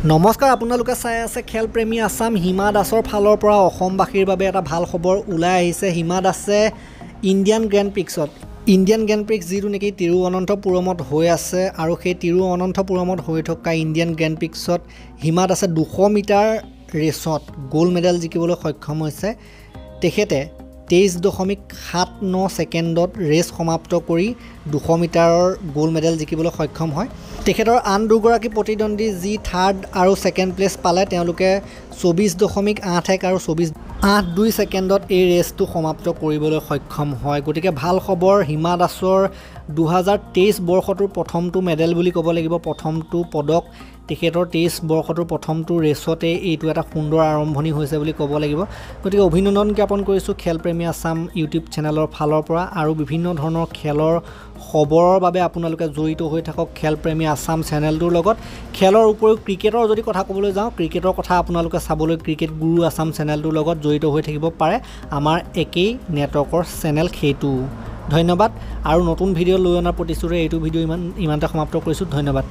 নমস্কাৰ আপোনালোকে চাই আছে খেলপ্ৰেমী আছাম হিমা দাসৰ ফালৰ পৰা অসমবাসীৰ বাবে এটা ভাল খবৰ ওলাই আহিছে। হিমা দাসে ইণ্ডিয়ান গ্ৰেণ্ড প্ৰিক্স যিটো নেকি তিৰুৱনন্তপুৰমত হৈ আছে আৰু সেই তিৰুৱনন্তপুৰমত হৈ থকা ইণ্ডিয়ান গ্ৰেণ্ড প্ৰিক্সত হিমা দাসে 200 মিটাৰ ৰেচত গ'ল্ড মেডেল জিকিবলৈ সক্ষম হৈছে। তেখেতে 23.79 ছেকেণ্ডত ৰেচ সমাপ্ত কৰি 200 মিটাৰৰ গ'ল্ড মেডেল জিকিবলৈ সক্ষম হয়। তেখেতৰ আন দুগৰাকী প্ৰতিদ্বন্দ্বী যি থাৰ্ড আৰু ছেকেণ্ড প্লেচ পালে তেওঁলোকে 24.81 আৰু 24.82 ছেকেণ্ডত এই ৰেচটো সমাপ্ত কৰিবলৈ সক্ষম হয়। গতিকে ভাল খবৰ, হিমা দাসৰ 2023 বৰ্ষটোৰ প্ৰথমটো মেডেল বুলি ক'ব লাগিব, প্ৰথমটো পদক তেখেতৰ 23 বৰ্ষটোৰ প্ৰথমটো ৰেচতে এইটো এটা সুন্দৰ আৰম্ভণি হৈছে বুলি ক'ব লাগিব। গতিকে অভিনন্দন জ্ঞাপন কৰিছোঁ খেলপ্ৰেমী আছাম ইউটিউব চেনেলৰ ফালৰ পৰা। আৰু বিভিন্ন ধৰণৰ খেলৰ খবৰৰ বাবে আপোনালোকে জড়িত হৈ থাকক খেলপ্ৰেমী আছাম চেনেলটোৰ লগত। খেলৰ উপৰিও ক্ৰিকেটৰ যদি কথা ক'বলৈ যাওঁ, ক্ৰিকেটৰ কথা আপোনালোকে চাবলৈ ক্ৰিকেট গুৰু আছাম চেনেলটোৰ লগত জড়িত হৈ থাকিব পাৰে। আমাৰ একেই নেটৱৰ্কৰ চেনেল সেইটো। ধন্যবাদ আৰু নতুন ভিডিঅ' লৈ অনাৰ প্ৰতিশ্ৰুতিৰে এইটো ভিডিঅ' ইমানতে সমাপ্ত কৰিছোঁ। ধন্যবাদ।